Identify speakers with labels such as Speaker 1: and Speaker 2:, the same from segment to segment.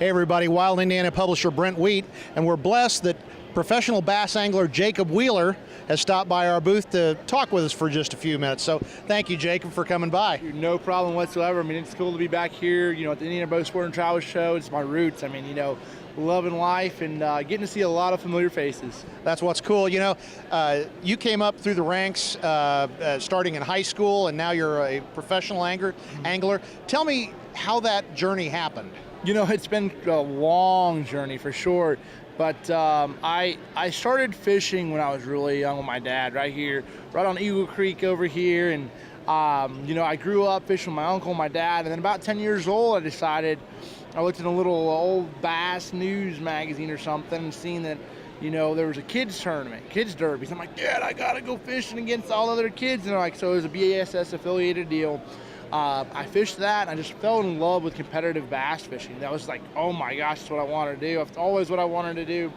Speaker 1: Hey everybody, Wild Indiana publisher Brent Wheat, and we're blessed that professional bass angler Jacob Wheeler has stopped by our booth to talk with us for just a few minutes. So thank you, Jacob, for coming by.
Speaker 2: No problem whatsoever. I mean, it's cool to be back here, at the Indiana Boat Sport and Travel Show. It's my roots. I mean, loving life and getting to see a lot of familiar faces.
Speaker 1: That's what's cool. You came up through the ranks starting in high school, and now you're a professional angler. Tell me how that journey happened.
Speaker 2: It's been a long journey for sure, but I started fishing when I was really young with my dad right here, right on Eagle Creek over here, and I grew up fishing with my uncle and my dad, and then about 10 years old I looked in a little old B.A.S.S news magazine or something and seen that there was a kids tournament, kids derbies. I'm like, Dad, I gotta go fishing against all the other kids, and they're like, so it was a B.A.S.S affiliated deal. I fished that, and I just fell in love with competitive bass fishing. That was like, oh my gosh, that's what I wanted to do. It's always what I wanted to do.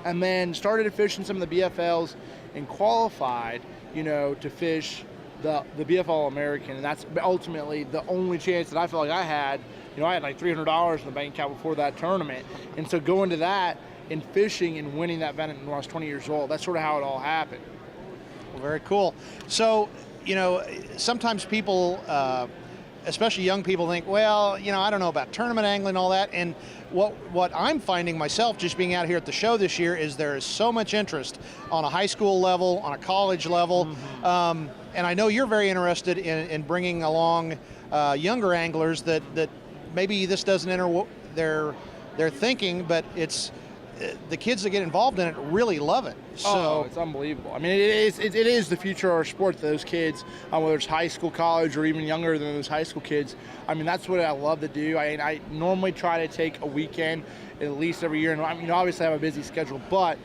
Speaker 2: And then started fishing some of the BFLs and qualified, to fish the BFL American. And that's ultimately the only chance that I felt like I had. I had like $300 in the bank account before that tournament. And so going to that and fishing and winning that event when I was 20 years old, that's sort of how it all happened.
Speaker 1: Well, very cool. So, sometimes people, especially young people, think, well, I don't know about tournament angling and all that. And what I'm finding myself just being out here at the show this year is there is so much interest on a high school level, on a college level. Mm-hmm. And I know you're very interested in bringing along younger anglers that maybe this doesn't enter their thinking, but it's the kids that get involved in it really love it. So
Speaker 2: it's unbelievable. I mean, it is the future of our sport. Those kids, whether it's high school, college, or even younger than those high school kids. I mean, that's what I love to do. I normally try to take a weekend at least every year, and obviously I have a busy schedule, but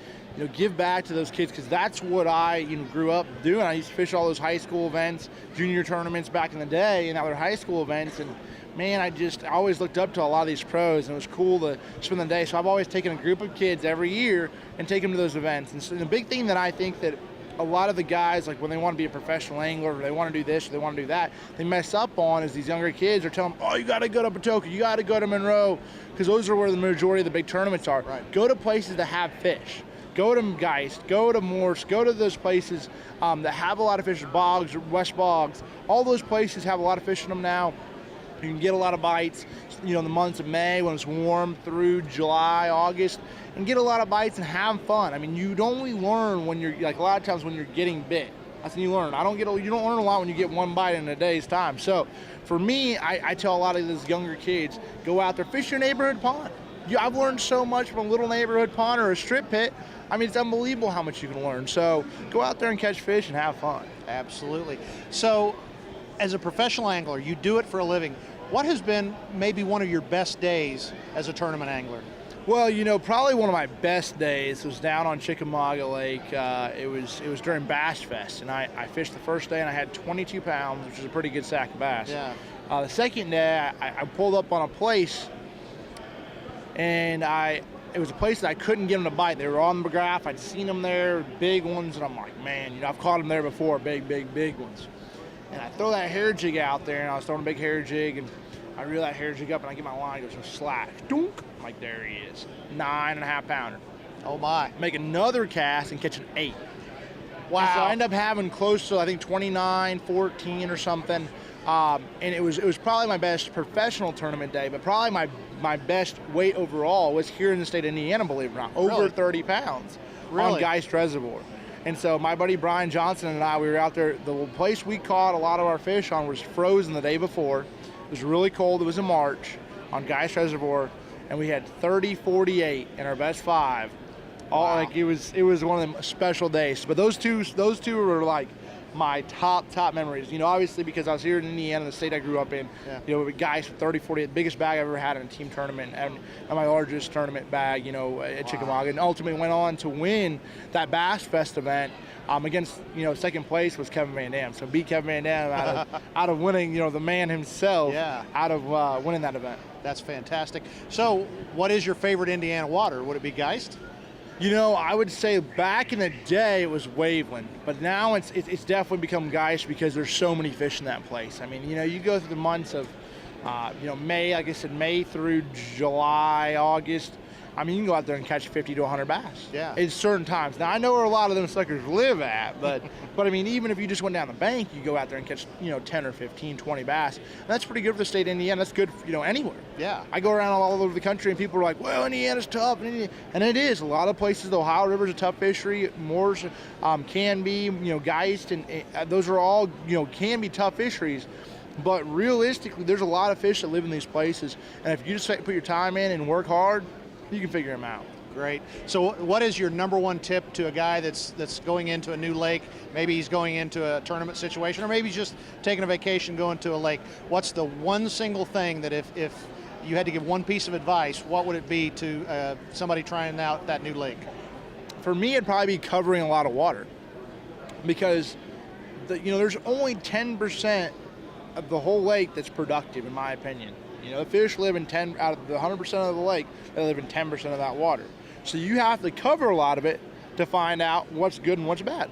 Speaker 2: give back to those kids, because that's what I grew up doing. I used to fish all those high school events, junior tournaments back in the day, and now they're high school events, and man, I always looked up to a lot of these pros, and it was cool to spend the day. So I've always taken a group of kids every year and take them to those events. And so the big thing that I think that a lot of the guys, like when they want to be a professional angler, or they want to do this, or they want to do that, they mess up on is these younger kids are telling them, oh, you got to go to Patoka, you got to go to Monroe, because those are where the majority of the big tournaments are. Right. Go to places that have fish. Go to Geist, go to Morse, go to those places that have a lot of fish, Boggs, West Boggs. All those places have a lot of fish in them now. You can get a lot of bites, in the months of May when it's warm through July, August, and get a lot of bites and have fun. I mean, you don't only learn when you're, like a lot of times when you're getting bit. That's when you learn. You don't learn a lot when you get one bite in a day's time. So for me, I tell a lot of these younger kids, go out there, fish your neighborhood pond. I've learned so much from a little neighborhood pond or a strip pit. I mean, it's unbelievable how much you can learn. So go out there and catch fish and have fun.
Speaker 1: Absolutely. So as a professional angler, you do it for a living. What has been maybe one of your best days as a tournament angler?
Speaker 2: Well, probably one of my best days was down on Chickamauga Lake. It was during B.A.S.S Fest, and I fished the first day, and I had 22 pounds, which is a pretty good sack of bass.
Speaker 1: Yeah.
Speaker 2: The second day, I pulled up on a place, and it was a place that I couldn't get them to bite. They were on the graph. I'd seen them there, big ones, and I'm like, man, I've caught them there before, big ones. And I throw that hair jig out there, and I was throwing a big hair jig, and I reel that hair jig up, and I get my line, it goes slack, dunk. I'm like, there he is, 9.5 pounder.
Speaker 1: Oh my!
Speaker 2: Make another cast and catch an 8.
Speaker 1: Wow!
Speaker 2: And so I end up having close to 29, 14 or something, and it was probably my best professional tournament day, but probably my best weight overall was here in the state of Indiana, believe it or not, over 30 pounds on Geist Reservoir. And so my buddy Brian Johnson and I, we were out there. The place we caught a lot of our fish on was frozen the day before. It was really cold. It was in March on Geist Reservoir, and we had 30-48 in our best 5. Wow. It was one of them special days. But those two were like my top memories. Obviously because I was here in Indiana, the state I grew up in. Yeah. Guys with 30-40, the biggest bag I ever had in a team tournament, and my largest tournament bag, at Chickamauga, and ultimately went on to win that B.A.S.S Fest event. Against, second place was Kevin Van Dam. So beat Kevin Van Dam out of winning, the man himself, out of winning that event.
Speaker 1: That's fantastic. So what is your favorite Indiana water? Would it be Geist?
Speaker 2: I would say back in the day it was Waveland, but now it's definitely become Geist because there's so many fish in that place. I mean, you go through the months of May, like I said, May through July, August. I mean, you can go out there and catch 50 to 100 bass.
Speaker 1: Yeah.
Speaker 2: At certain times. Now, I know where a lot of them suckers live at, but I mean, even if you just went down the bank, you go out there and catch, 10 or 15, 20 bass. And that's pretty good for the state of Indiana. That's good, anywhere.
Speaker 1: Yeah.
Speaker 2: I go around all over the country, and people are like, well, Indiana's tough. And it is. A lot of places, the Ohio River's a tough fishery. Moore's can be, Geist, and those are all, can be tough fisheries. But realistically, there's a lot of fish that live in these places. And if you just put your time in and work hard, you can figure them out.
Speaker 1: Great. So what is your number one tip to a guy that's going into a new lake? Maybe he's going into a tournament situation, or maybe he's just taking a vacation going to a lake. What's the one single thing that if you had to give one piece of advice, what would it be to somebody trying out that new lake?
Speaker 2: For me, it'd probably be covering a lot of water, because there's only 10% of the whole lake that's productive, in my opinion. The fish live in 10 out of the 100% of the lake. They live in 10% of that water. So you have to cover a lot of it to find out what's good and what's bad.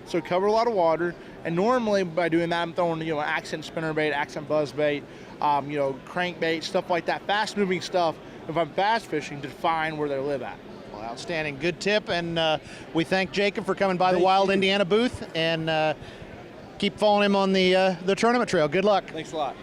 Speaker 2: So cover a lot of water, and normally by doing that, I'm throwing accent spinnerbait, accent buzzbait, crankbait, stuff like that, fast-moving stuff. If I'm bass fishing, to find where they live at.
Speaker 1: Well, outstanding, good tip, and we thank Jacob for coming by the Wild Indiana booth, and keep following him on the tournament trail. Good luck.
Speaker 2: Thanks a lot.